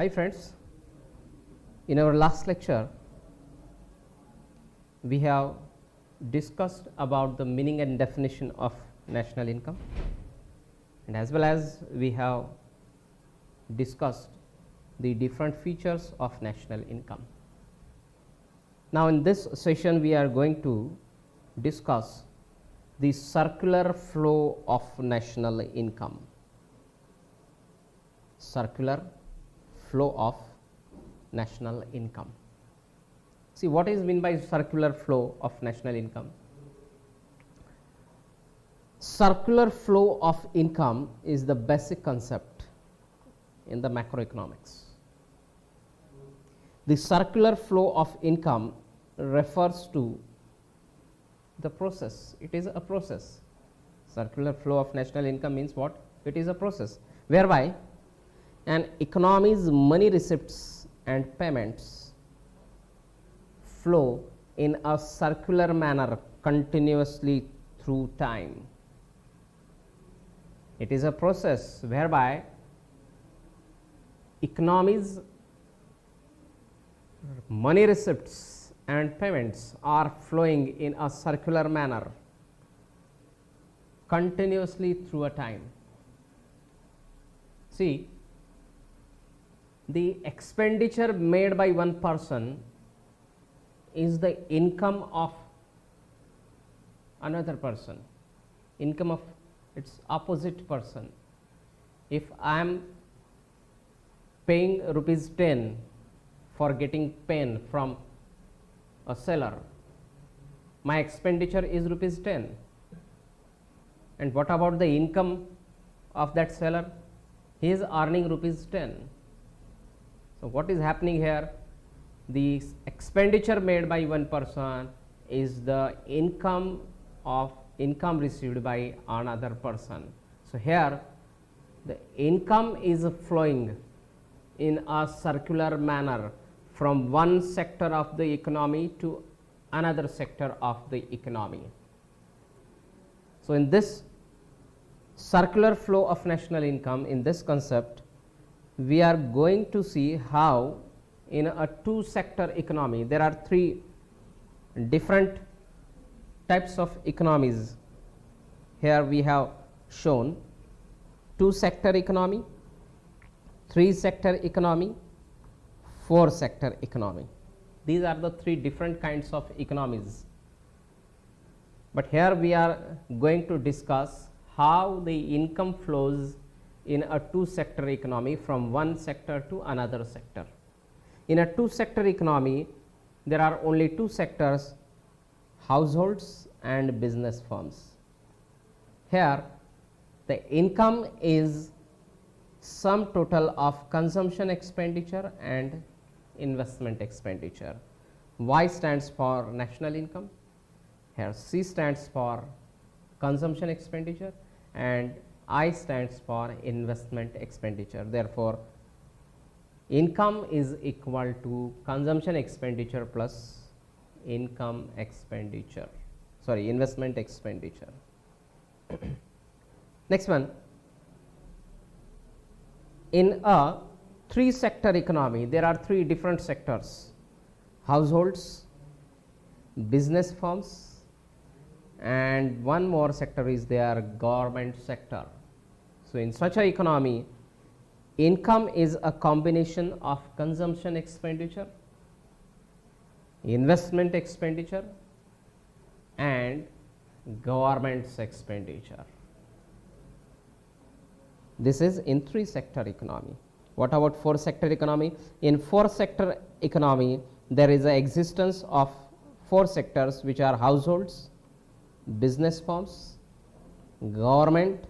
Hi friends, in our last lecture we have discussed about the meaning and definition of national income, and as well as we have discussed the different features of national income. Now in this session we are going to discuss the circular flow of national income. Circular flow of national income. See, what is meant by circular flow of national income? Circular flow of income is the basic concept in the macroeconomics. The circular flow of income refers to the process. It is a process. Circular flow of national income means what? It is a process whereby an economy's money receipts and payments flow in a circular manner continuously through time. It is a process whereby economy's money receipts and payments are flowing in a circular manner continuously through a time. See, the expenditure made by one person is the income of another person, income of its opposite person. If I am paying rupees 10 for getting pen from a seller, my expenditure is rupees 10. And what about the income of that seller? He is earning rupees 10. So what is happening here? The expenditure made by one person is the income received by another person. So here the income is flowing in a circular manner from one sector of the economy to another sector of the economy. So in this circular flow of national income, in this concept, we are going to see how in a two sector economy, there are three different types of economies. Here we have shown two sector economy, three sector economy, four sector economy. These are the three different kinds of economies. But here we are going to discuss how the income flows in a two sector economy from one sector to another sector. In a two sector economy, there are only two sectors, households and business firms. Here the income is sum total of consumption expenditure and investment expenditure. Y stands for national income, here C stands for consumption expenditure and I stands for investment expenditure. Therefore, income is equal to consumption expenditure plus investment expenditure. Next one, in a three sector economy, there are three different sectors: households, business firms, and one more sector is their government sector. So in such an economy, income is a combination of consumption expenditure, investment expenditure and government's expenditure. This is in three sector economy. What about four sector economy? In four sector economy, there is a existence of four sectors which are households, business firms, government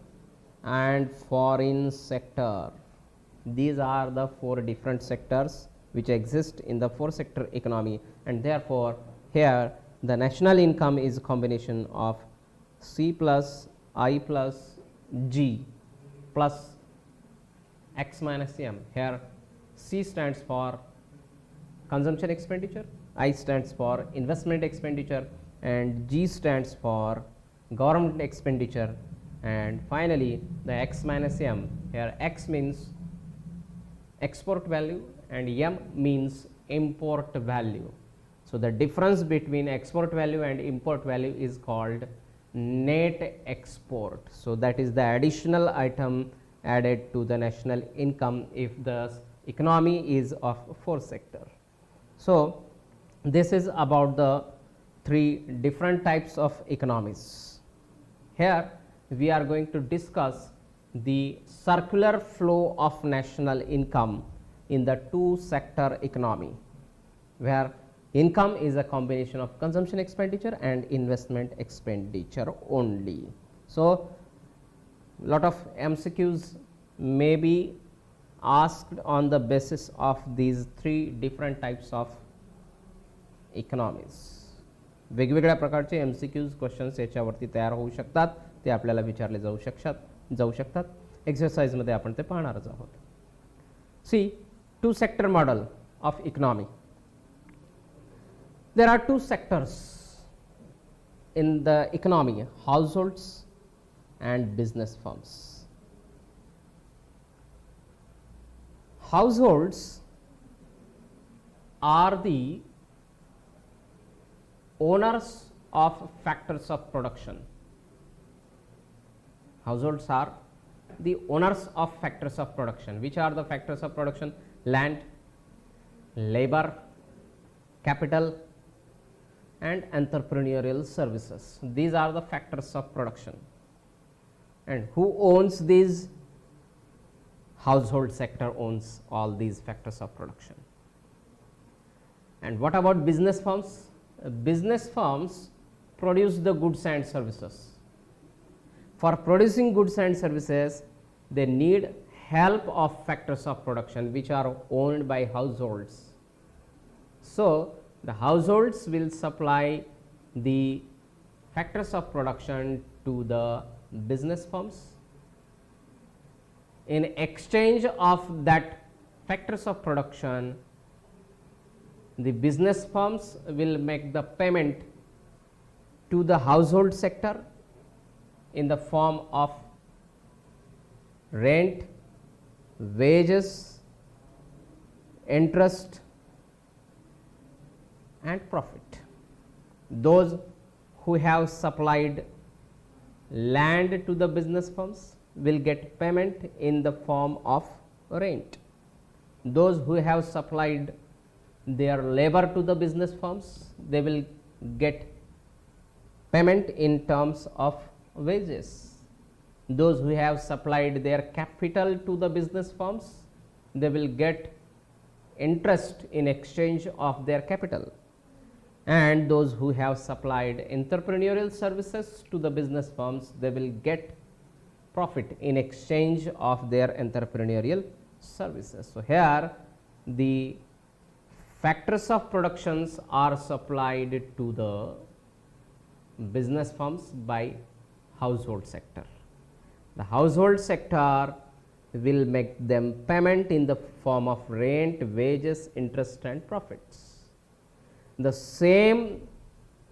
and foreign sector. These are the four different sectors which exist in the four sector economy, and therefore here the national income is a combination of C plus I plus G plus X minus M. Here C stands for consumption expenditure, I stands for investment expenditure and G stands for government expenditure, and finally the X minus M. Here X means export value and M means import value. So, the difference between export value and import value is called net export. So, that is the additional item added to the national income if the economy is of 4 sector. So, this is about the 3 different types of economies. Here we are going to discuss the circular flow of national income in the 2 sector economy, where income is a combination of consumption expenditure and investment expenditure only. So, lot of MCQs may be asked on the basis of these 3 different types of economies. वेगवेगळ्या प्रकारचे MCQs questions याच्यावरती तयार होऊ शकतात, ते आपल्याला विचारले जाऊ शकतात. एक्सरसाइज मध्ये आपण ते पाहणारच आहोत. सी 2 sector model of economy. There are 2 sectors in the economy, households and business firms. Households are the owners of factors of production. Households are the owners of factors of production. Which are the factors of production? Land, labor, capital and entrepreneurial services. These are the factors of production. And who owns these? Household sector owns all these factors of production. And what about business firms? Business firms produce the goods and services. For producing goods and services, they need help of factors of production which are owned by households. So, the households will supply the factors of production to the business firms. In exchange of that factors of production, the business firms will make the payment to the household sector in the form of rent, wages, interest and profit. Those who have supplied land to the business firms will get payment in the form of rent. Those who have supplied their labor to the business firms, they will get payment in terms of wages. Those who have supplied their capital to the business firms, they will get interest in exchange of their capital. And those who have supplied entrepreneurial services to the business firms, they will get profit in exchange of their entrepreneurial services. So, here the factors of productions are supplied to the business firms by household sector. The household sector will make them payment in the form of rent, wages, interest and profits. The same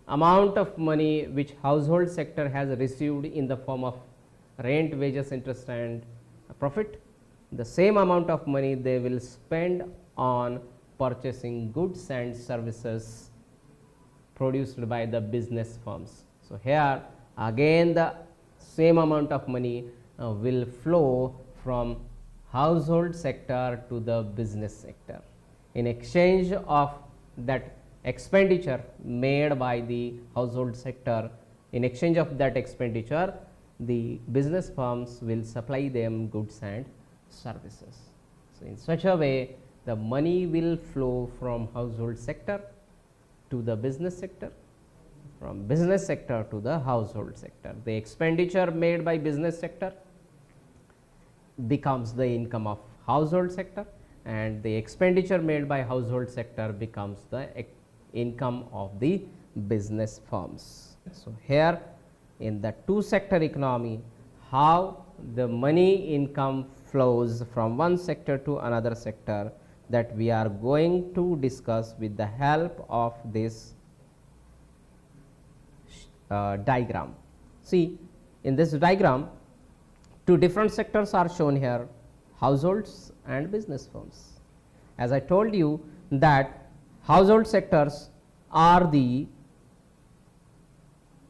amount of money which household sector has received in the form of rent, wages, interest and profit, the same amount of money they will spend on purchasing goods and services produced by the business firms. So, here again the same amount of money will flow from household sector to the business sector. In exchange of that expenditure made by the household sector, in exchange of that expenditure, the business firms will supply them goods and services. So, in such a way, the money will flow from household sector to the business sector, from business sector to the household sector. The expenditure made by business sector becomes the income of household sector, and the expenditure made by household sector becomes the income of the business firms. So, here in the 2 sector economy, how the money income flows from one sector to another sector, that we are going to discuss with the help of this diagram. See, in this diagram, 2 different sectors are shown here, households and business firms. As I told you that household sectors are the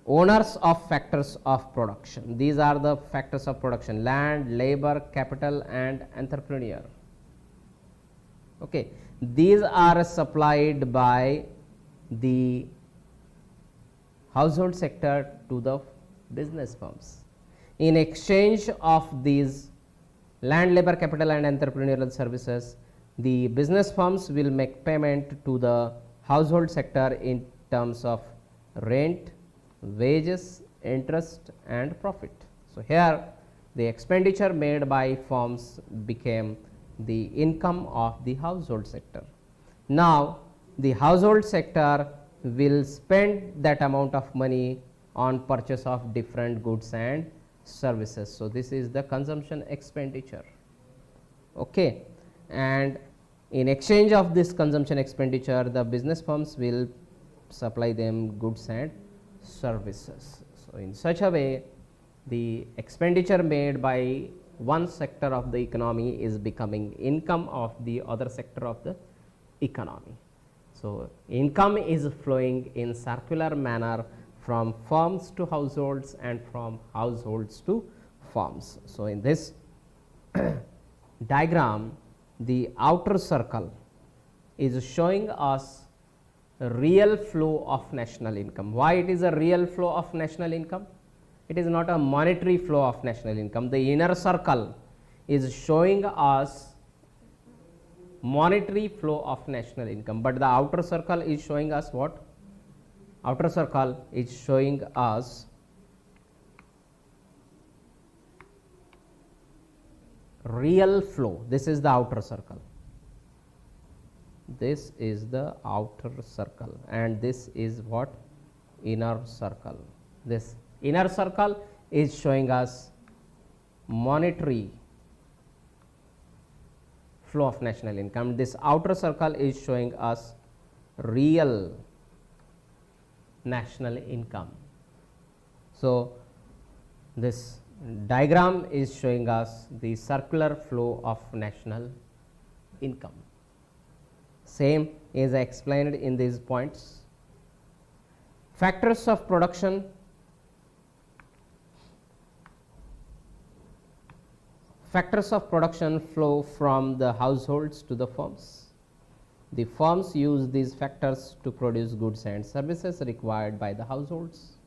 owners of factors of production. These are the factors of production: land, labor, capital and entrepreneur. Okay. These are supplied by the household sector to the business firms. In exchange of these land, labor, capital and entrepreneurial services, the business firms will make payment to the household sector in terms of rent, wages, interest and profit. So, here the expenditure made by firms became the income of the household sector. Now, the household sector will spend that amount of money on purchase of different goods and services. So, this is the consumption expenditure. Okay. And in exchange of this consumption expenditure, the business firms will supply them goods and services. So, in such a way, the expenditure made by one sector of the economy is becoming income of the other sector of the economy. So, income is flowing in circular manner from firms to households and from households to firms. So, in this diagram, the outer circle is showing us a real flow of national income. Why it is a real flow of national income? It is not a monetary flow of national income. The inner circle is showing us monetary flow of national income, but the outer circle is showing us what? Outer circle is showing us real flow. This is the outer circle. This is the outer circle and this is what? Inner circle. This inner circle is showing us monetary flow of national income. This outer circle is showing us real national income. So, this diagram is showing us the circular flow of national income. Same is explained in these points. Factors of production. Factors of production flow from the households to the firms. The firms use these factors to produce goods and services required by the households.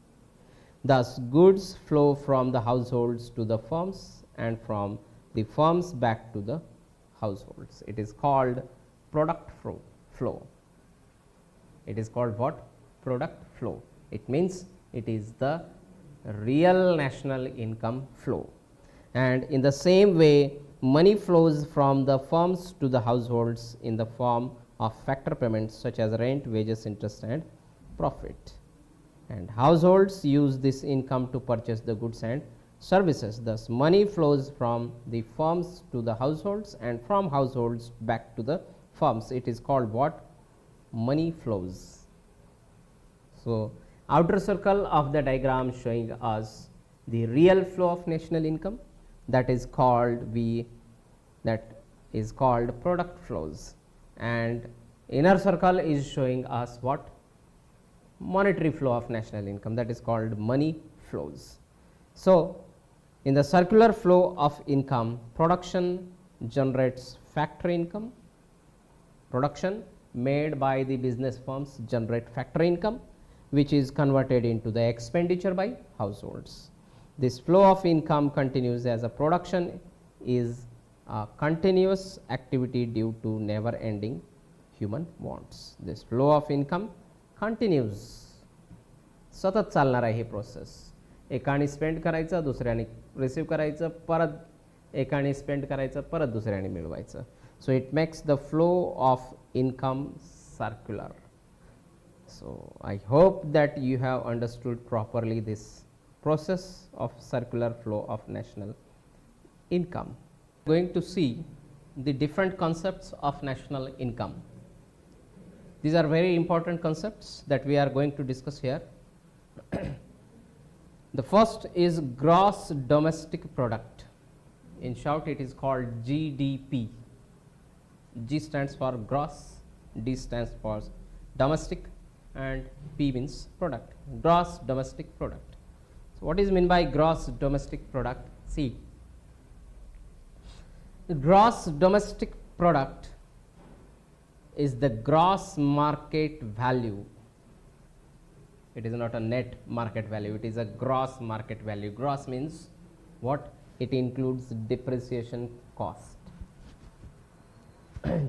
Thus, goods flow from the households to the firms and from the firms back to the households. It is called product flow. It is called what? Product flow. It means it is the real national income flow. And in the same way, money flows from the firms to the households in the form of factor payments such as rent, wages, interest and profit. And households use this income to purchase the goods and services. Thus, money flows from the firms to the households and from households back to the firms. It is called what? Money flows. So, outer circle of the diagram showing us the real flow of national income, that is called product flows, and inner circle is showing us what? Monetary flow of national income, that is called money flows. So, in the circular flow of income, production generates factory income. Production made by the business firms generate factory income, which is converted into the expenditure by households. This flow of income continues as a production is a continuous activity due to never ending human wants. This flow of income continues. सतत चालणार आहे हे process. एकाने spend करायचं, दुसऱ्याने receive करायचं, परत एकाने spend करायचं, परत दुसऱ्याने मिळवायचं. So, it makes the flow of income circular. So, I hope that you have understood properly this process of circular flow of national income. Going to see the different concepts of national income. These are very important concepts that we are going to discuss here. The first is gross domestic product. In short, it is called GDP. G stands for gross, D stands for domestic, and P means product, gross domestic product. So, what is meant by gross domestic product? See, the gross domestic product is the gross market value. It is not a net market value, it is a gross market value. Gross means what? It includes depreciation cost.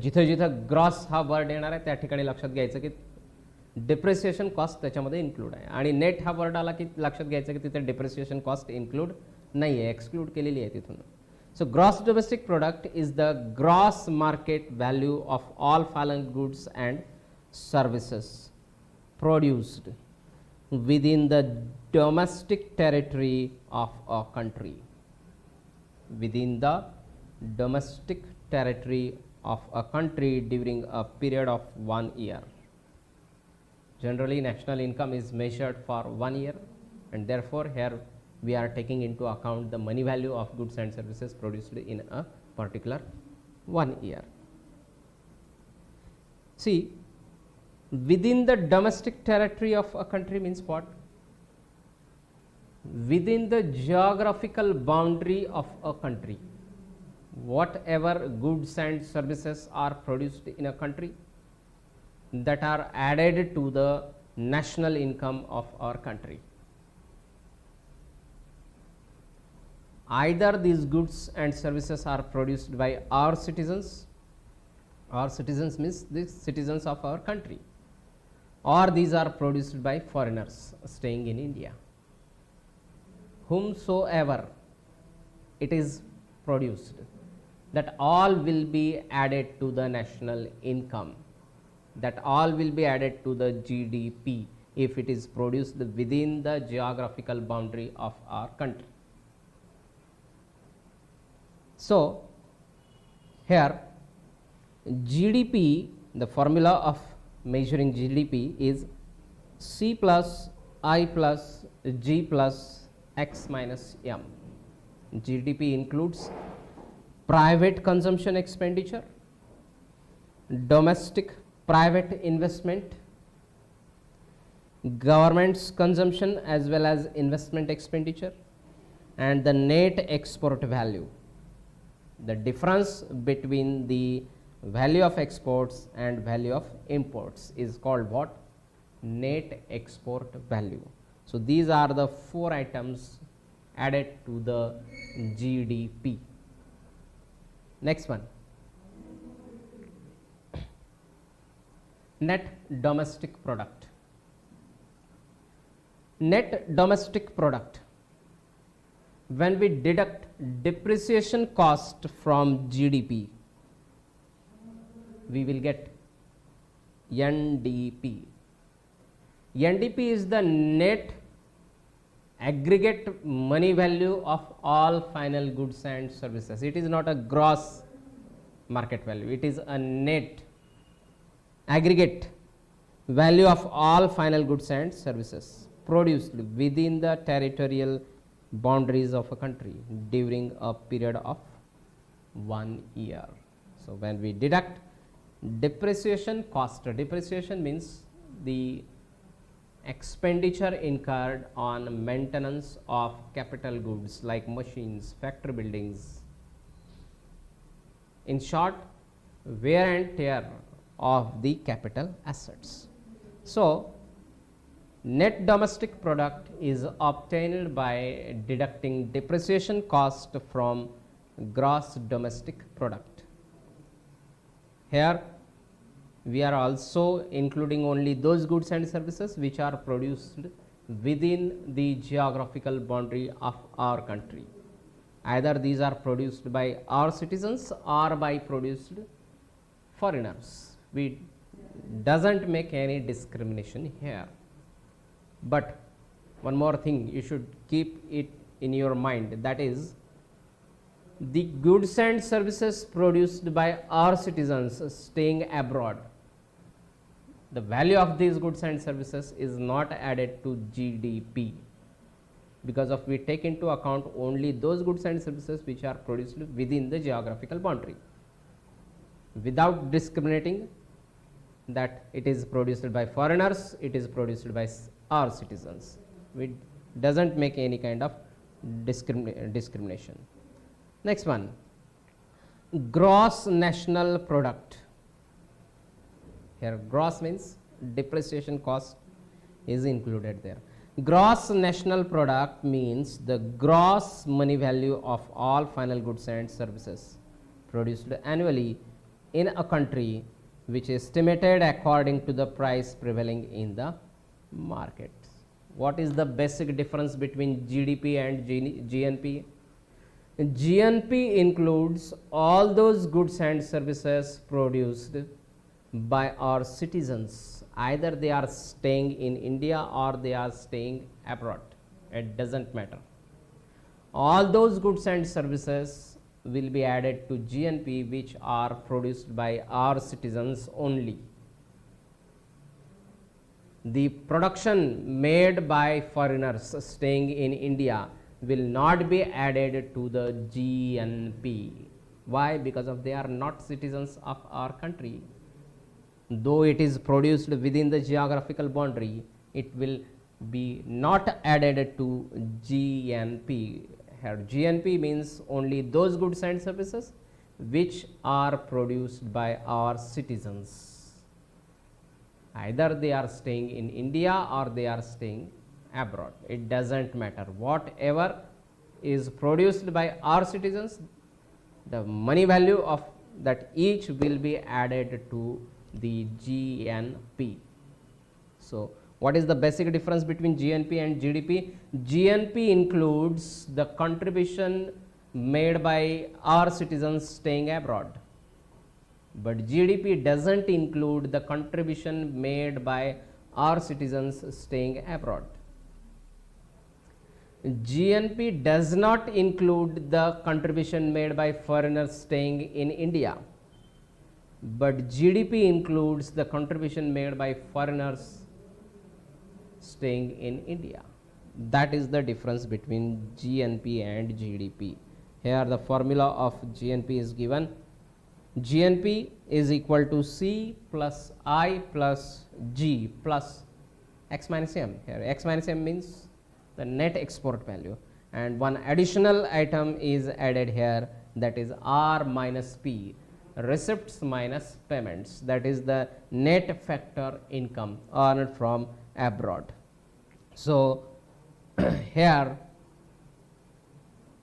जिथे जिथे gross हा word येणार आहे त्या ठिकाणी लक्षात घ्यायचं की डिप्रिसिएशन कॉस्ट त्याच्यामध्ये इन्क्लूड आहे, आणि नेट हा वर्ड आला की लक्षात घ्यायचं की तिथे डिप्रिसिएशन कॉस्ट इन्क्लूड नाही आहे, एक्सक्लूड केलेली आहे तिथून. So, gross domestic product is the gross market value of all foreign goods and services produced within the domestic territory of a country. Within the domestic territory of a country during a period of 1 year. Generally, national income is measured for 1 year, and therefore, here we are taking into account the money value of goods and services produced in a particular 1 year. See, within the domestic territory of a country means what? Within the geographical boundary of a country, whatever goods and services are produced in a country that are added to the national income of our country. Either these goods and services are produced by our citizens means the citizens of our country, or these are produced by foreigners staying in India. Whomsoever it is produced, that all will be added to the national income, that all will be added to the GDP if it is produced within the geographical boundary of our country. So, here GDP, the formula of measuring GDP is C plus I plus G plus X minus M. GDP includes private consumption expenditure, domestic private investment, government's consumption as well as investment expenditure, and the net export value. The difference between the value of exports and value of imports is called what? Net export value. So, these are the 4 items added to the GDP. Next one, net domestic product. Net domestic product, when we deduct depreciation cost from GDP, we will get NDP. NDP is the net aggregate money value of all final goods and services. It is not a gross market value, it is a net aggregate value of all final goods and services produced within the territorial boundaries of a country during a period of 1 year. So, when we deduct depreciation cost, depreciation means the expenditure incurred on maintenance of capital goods like machines, factory buildings, in short, wear and tear of the capital assets. So, net domestic product is obtained by deducting depreciation cost from gross domestic product. Here we are also including only those goods and services which are produced within the geographical boundary of our country. Either these are produced by our citizens or by produced foreigners. We doesn't make any discrimination here. But one more thing you should keep it in your mind, that is the goods and services produced by our citizens staying abroad, the value of these goods and services is not added to GDP. because of we take into account only those goods and services which are produced within the geographical boundary, without discriminating that it is produced by foreigners, it is produced by our citizens. We doesn't make any kind of discrimination. Next one, gross national product. Here gross means depreciation cost is included there. Gross national product means the gross money value of all final goods and services produced annually in a country, which is estimated according to the price prevailing in the market. What is the basic difference between GDP and GNP? GNP includes all those goods and services produced by our citizens, either they are staying in India or they are staying abroad, it doesn't matter. All those goods and services will be added to GNP which are produced by our citizens only. The production made by foreigners staying in India will not be added to the GNP. Why? Because of they are not citizens of our country. Though it is produced within the geographical boundary, it will be not added to GNP. Here GNP means only those goods and services which are produced by our citizens. Either they are staying in India or they are staying abroad. It doesn't matter. Whatever is produced by our citizens, the money value of that each will be added to the GNP. So, what is the basic difference between GNP and GDP? GNP includes the contribution made by our citizens staying abroad, but GDP doesn't include the contribution made by our citizens staying abroad. GNP does not include the contribution made by foreigners staying in India, but GDP includes the contribution made by foreigners staying in India. That is the difference between GNP and GDP. Here the formula of GNP is given. GNP is equal to C plus I plus G plus X minus M. Here X minus M means the net export value, and one additional item is added here, that is R minus P, receipts minus payments, that is the net factor income earned from abroad. So, here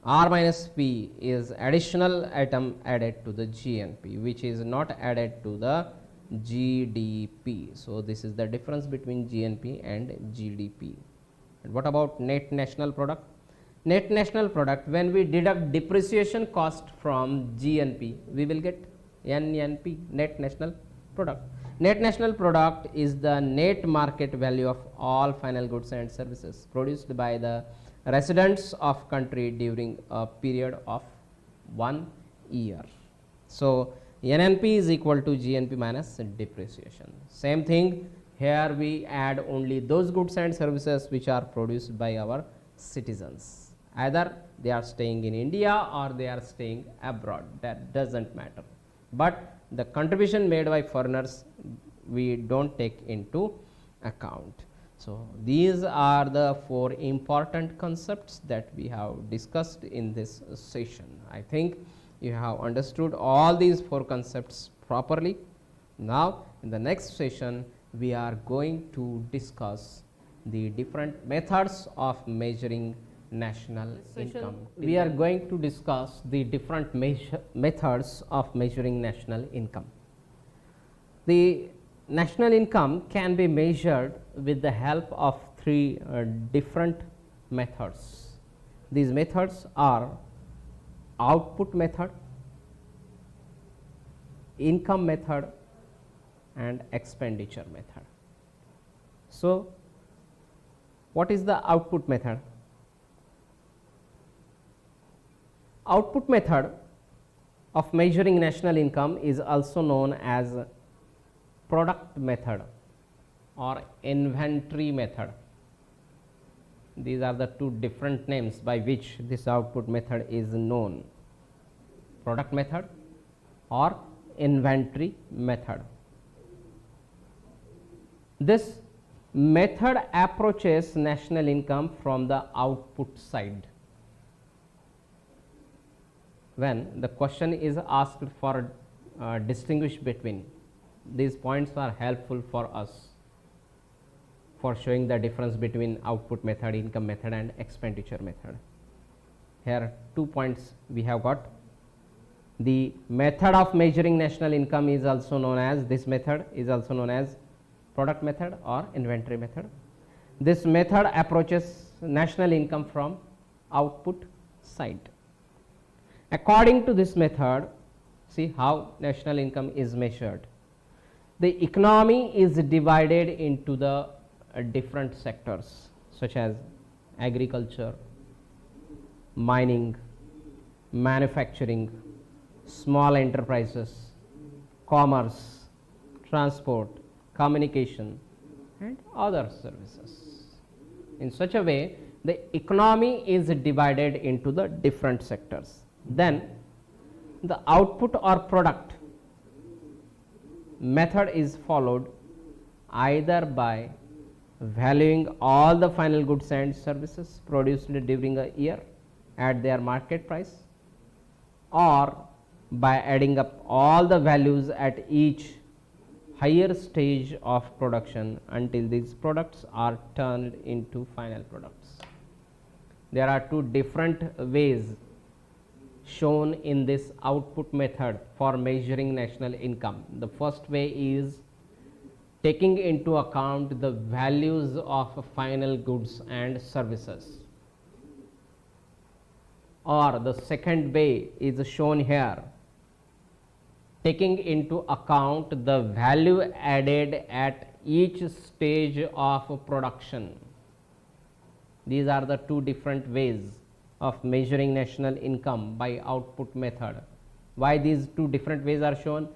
R minus P is additional item added to the GNP, which is not added to the GDP. So, this is the difference between GNP and GDP. And what about net national product? Net national product, when we deduct depreciation cost from GNP, we will get NNP, net national product. Net national product is the net market value of all final goods and services produced by the residents of country during a period of 1 year. So, NNP is equal to GNP minus depreciation. Same thing, here we add only those goods and services which are produced by our citizens. Either they are staying in India or they are staying abroad, that doesn't matter. But the contribution made by foreigners we don't take into account. So, these are the 4 important concepts that we have discussed in this session. I think you have understood all these 4 concepts properly. Now, in the next session, we are going to discuss the different methods of measuring national income. We are going to discuss the different methods of measuring national income. The national income can be measured with the help of 3 different methods. These methods are output method, income method, and expenditure method. So, what is the output method? Output method of measuring national income is also known as product method or inventory method. These are the two different names by which this output method is known: product method or inventory method. This method approaches national income from the output side. When the question is asked for distinguish between, these points are helpful for us for showing the difference between output method, income method and expenditure method. Here 2 points we have got. The method of measuring national income is also known as, this method is also known as product method or inventory method. This method approaches national income from output side. According to this method, see how national income is measured. The economy is divided into the different sectors such as agriculture, mining, manufacturing, small enterprises, commerce, transport, communication and other services. In such a way, the economy is divided into the different sectors. Then the output or product method is followed either by valuing all the final goods and services produced during a year at their market price, or by adding up all the values at each higher stage of production until these products are turned into final products. There are two different ways shown in this output method for measuring national income. The first way is taking into account the values of final goods and services, or the second way is shown here, taking into account the value added at each stage of production. These are the two different ways of measuring national income by output method. Why these two different ways are shown?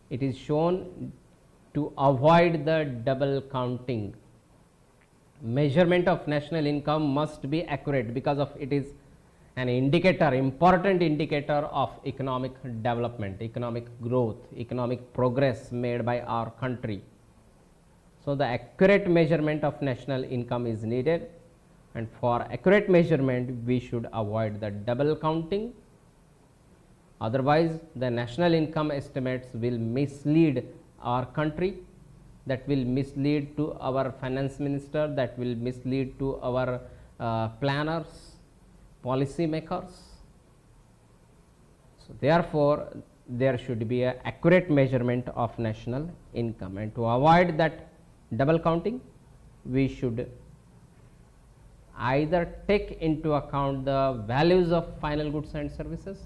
It is shown to avoid the double counting. Measurement of national income must be accurate because of it is an indicator, important indicator of economic development, economic growth, economic progress made by our country. So the accurate measurement of national income is needed, and for accurate measurement we should avoid the double counting. Otherwise the national income estimates will mislead our country, that will mislead to our finance minister, that will mislead to our planners, policy makers. So therefore there should be an accurate measurement of national income, and to avoid that double counting we should either take into account the values of final goods and services,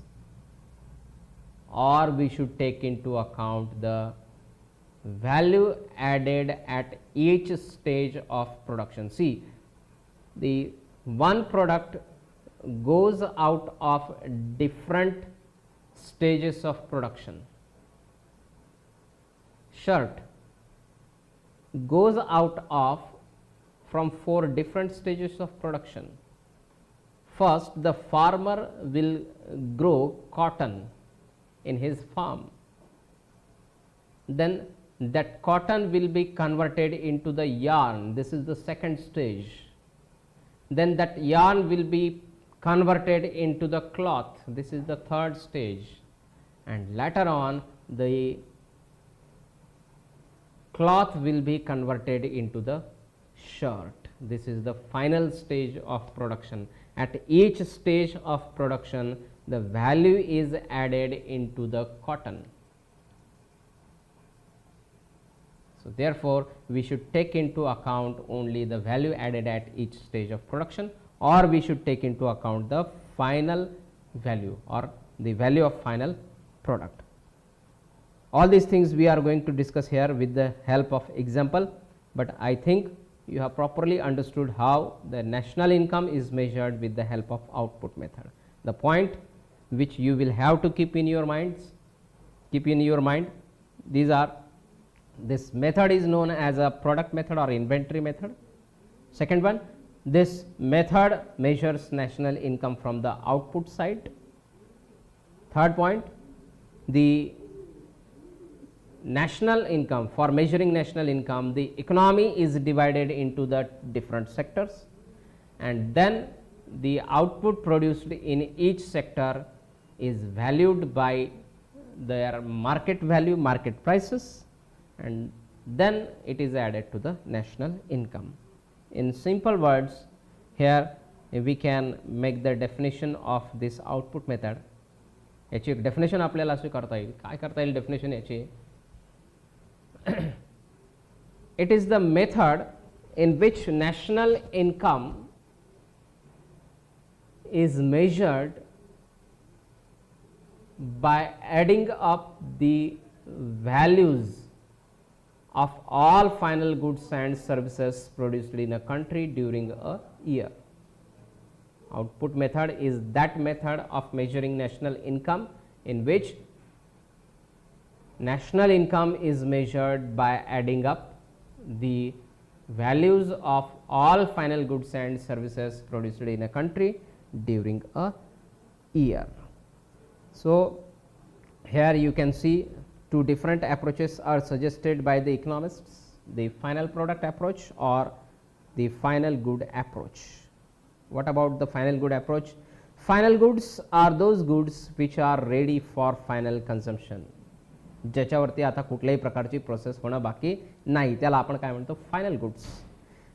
or we should take into account the value added at each stage of production. See, the one product goes out of different stages of production. Shirt goes out of from 4 different stages of production. First, the farmer will grow cotton in his farm. Then that cotton will be converted into the yarn. This is the second stage. Then that yarn will be converted into the cloth. This is the third stage. And later on the cloth will be converted into the shirt. This is the final stage of production. At each stage of production the value is added into the cotton. So therefore we should take into account only the value added at each stage of production, or we should take into account the final value or the value of final product. All these things we are going to discuss here with the help of example, but I think you have properly understood how the national income is measured with the help of output method. The point which you will have to keep in your mind, these are, this method is known as a product method or inventory method. Second one, This method measures national income from the output side. Third point, the national income, for measuring national income, the economy is divided into the different sectors, and then the output produced in each sector is valued by their market value, market prices, and then it is added to the national income. In simple words, here we can make the definition of this output method. याची एक definition आपल्याला अशी करता येईल. काय करता येईल definition याची? It is the method in which national income is measured by adding up the values of all final goods and services produced in a country during a year. Output method is that method of measuring national income in which national income is measured by adding up the values of all final goods and services produced in a country during a year. So, here you can see two different approaches are suggested by the economists, the final product approach or the final good approach. What about the final good approach? Final goods are those goods which are ready for final consumption. ज्याच्यावरती आता कुठल्याही प्रकारची process होणं बाकी नाही, त्याला आपण काय म्हणतो? Final goods.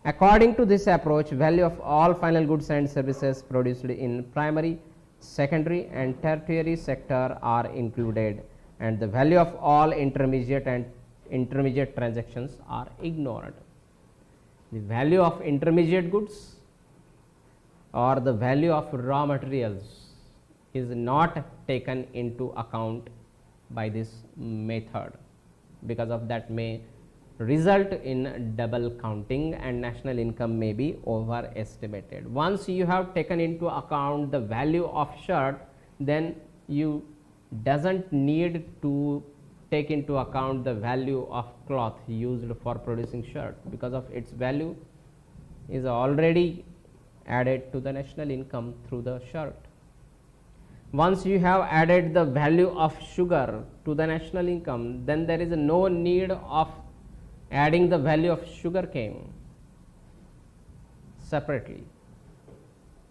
According to this approach, value of all final goods and services produced in primary, secondary and tertiary sector are included, and the value of all intermediate and intermediate transactions are ignored. The value of intermediate goods or the value of raw materials is not taken into account by this method. Because of that may result in double counting and national income may be overestimated. Once you have taken into account the value of shirt, then you doesn't need to take into account the value of cloth used for producing shirt, because of its value is already added to the national income through the shirt. Once you have added the value of sugar to the national income, then there is no need of adding the value of sugarcane separately.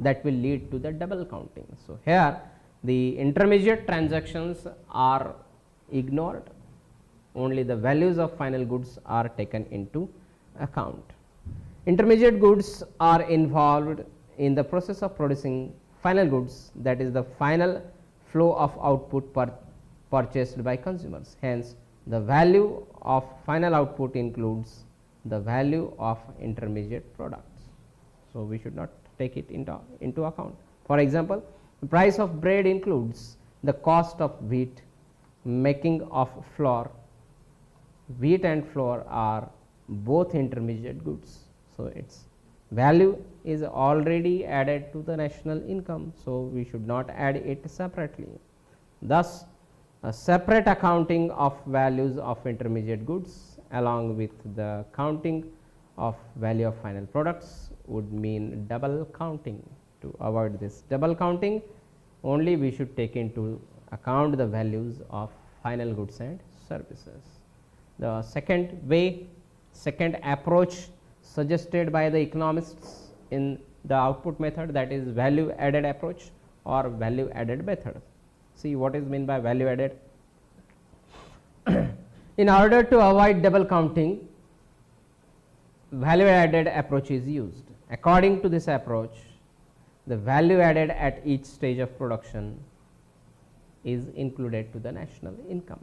That will lead to the double counting. So, here the intermediate transactions are ignored, only the values of final goods are taken into account. Intermediate goods are involved in the process of producing final goods, that is the final flow of output purchased by consumers. Hence, the value of final output includes the value of intermediate products. So, we should not take it into account. For example, the price of bread includes the cost of wheat, making of flour. Wheat and flour are both intermediate goods. So, its value is already added to the national income. So, we should not add it separately. Thus, a separate accounting of values of intermediate goods along with the counting of value of final products would mean double counting. To avoid this double counting, only we should take into account the values of final goods and services. The second way, second approach suggested by the economists in the output method, that is value added approach or value added method. See what is meant by value added. In order to avoid double counting, value added approach is used. According to this approach, the value added at each stage of production is included to the national income.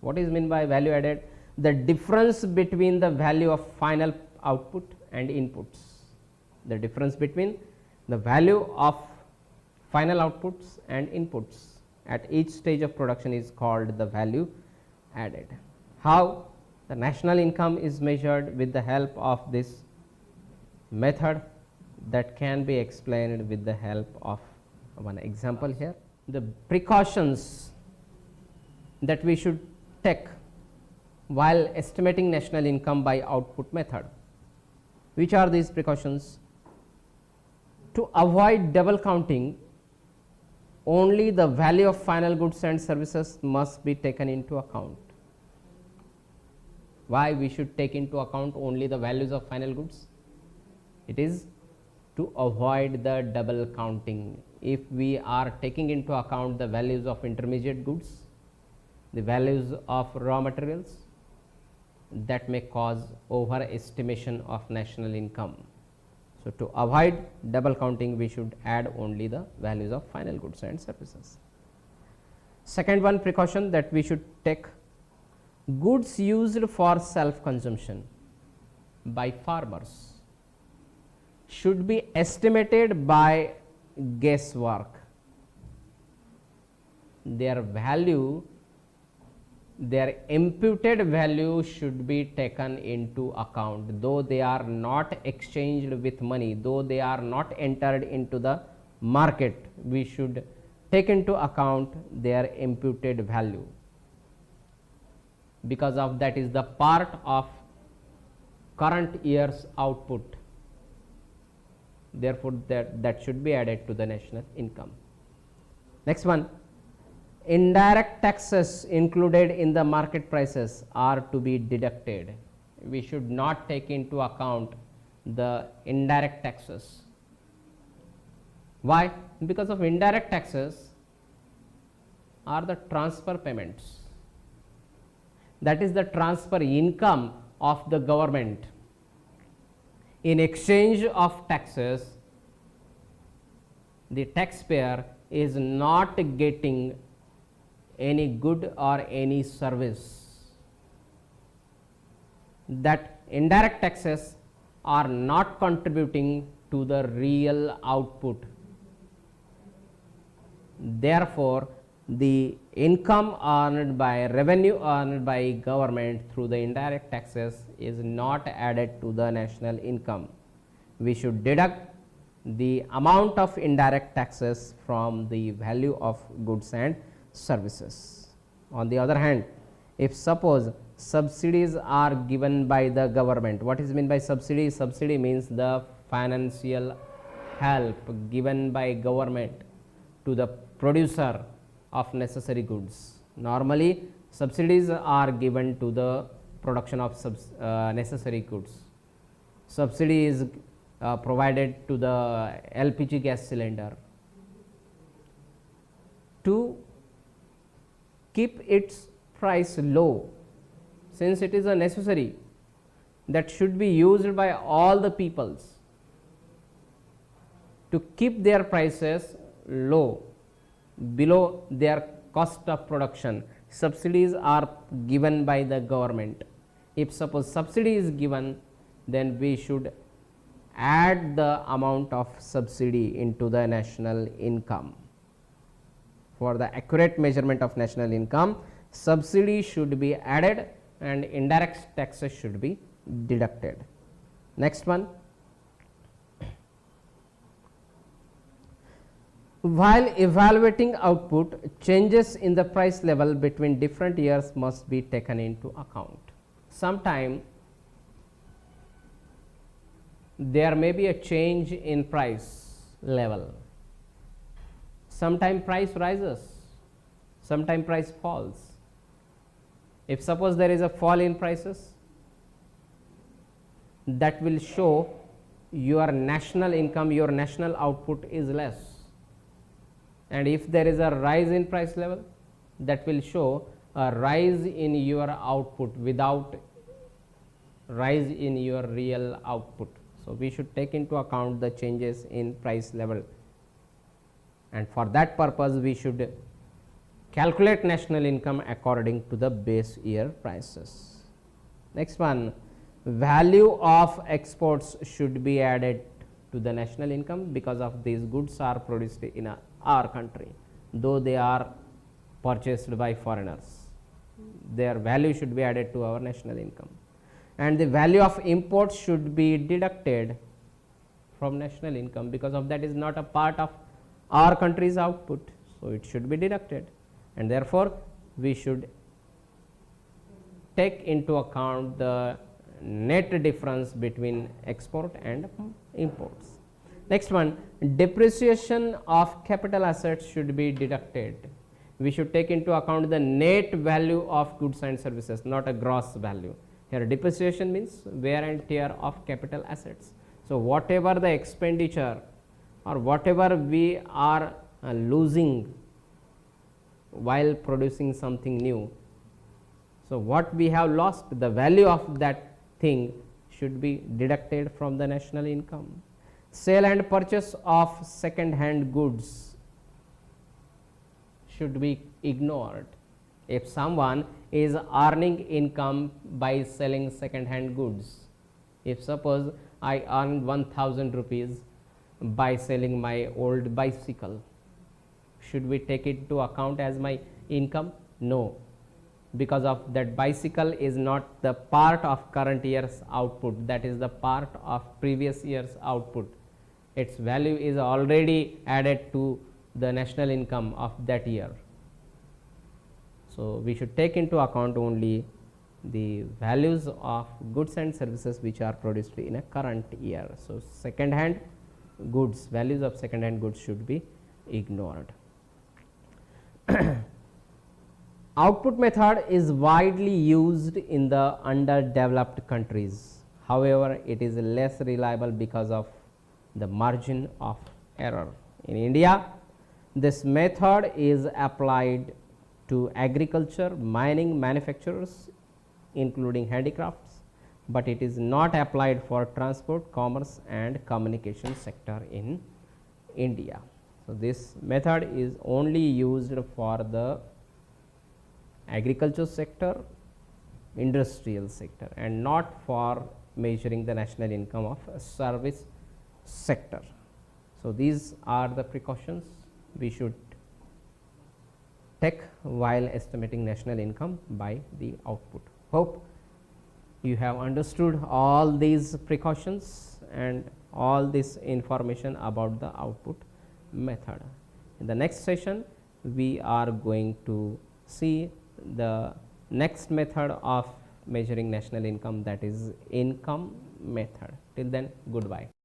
What is meant by value added? The difference between the value of final output and inputs. The difference between the value of final outputs and inputs at each stage of production is called the value added. How the national income is measured with the help of this method, that can be explained with the help of one example here. The precautions that we should take while estimating national income by output method. Which are these precautions? To avoid double counting, only the value of final goods and services must be taken into account. Why we should take into account only the values of final goods? It is to avoid the double counting. If we are taking into account the values of intermediate goods, the values of raw materials, that may cause overestimation of national income. So, to avoid double counting, we should add only the values of final goods and services. Second one precaution that we should take: goods used for self consumption by farmers should be estimated by guesswork. Their value, their imputed value should be taken into account, though they are not exchanged with money, though they are not entered into the market, we should take into account their imputed value, because of that is the part of current year's output. Therefore, that should be added to the national income. Next one, indirect taxes included in the market prices are to be deducted. We should not take into account the indirect taxes. Why? Because of indirect taxes are the transfer payments, that is the transfer income of the government. In exchange of taxes, the taxpayer is not getting any good or any service. That indirect taxes are not contributing to the real output. Therefore, the income earned by, revenue earned by government through the indirect taxes is not added to the national income. We should deduct the amount of indirect taxes from the value of goods and services. On the other hand, if suppose subsidies are given by the government, what is meant by subsidy? Subsidy means the financial help given by government to the producer of necessary goods. Normally, subsidies are given to the production of necessary goods. Subsidy is provided to the LPG gas cylinder to keep its price low, since it is a necessary that should be used by all the peoples. To keep their prices low, below their cost of production, subsidies are given by the government. If suppose subsidy is given, then we should add the amount of subsidy into the national income. For the accurate measurement of national income, subsidy should be added and indirect taxes should be deducted. Next one, while evaluating output, changes in the price level between different years must be taken into account. Sometime there may be a change in price level. Sometime price rises, sometime price falls. If suppose there is a fall in prices, that will show your national income, your national output is less. And if there is a rise in price level, that will show a rise in your output without rise in your real output. So, we should take into account the changes in price level, and for that purpose we should calculate national income according to the base year prices. Next one, value of exports should be added to the national income, because of these goods are produced in our country, though they are purchased by foreigners. Their value should be added to our national income, and the value of imports should be deducted from national income, because of that is not a part of our country's output. So, it should be deducted, and therefore, we should take into account the net difference between export and imports. Next one, depreciation of capital assets should be deducted. We should take into account the net value of goods and services, not a gross value. Here depreciation means wear and tear of capital assets. So, whatever the expenditure or whatever we are losing while producing something new. So, what we have lost, the value of that thing should be deducted from the national income. Sale and purchase of second hand goods should be ignored. If someone is earning income by selling second hand goods, if suppose I earn 1000 rupees by selling my old bicycle, should we take it to account as my income? No, because of that bicycle is not the part of current year's output, that is the part of previous year's output. Its value is already added to the national income of that year. So, we should take into account only the values of goods and services which are produced in a current year. So, second hand goods, values of second hand goods should be ignored. Output method is widely used in the underdeveloped countries. However, it is less reliable because of the margin of error. In India, this method is applied to agriculture, mining, manufacturers including handicrafts, but it is not applied for transport, commerce and communication sector in India. So, this method is only used for the agriculture sector, industrial sector and not for measuring the national income of a service sector. So, these are the precautions we should take while estimating national income by the output. Hope you have understood all these precautions and all this information about the output method. In the next session, we are going to see the next method of measuring national income, that is income method. Till then, goodbye.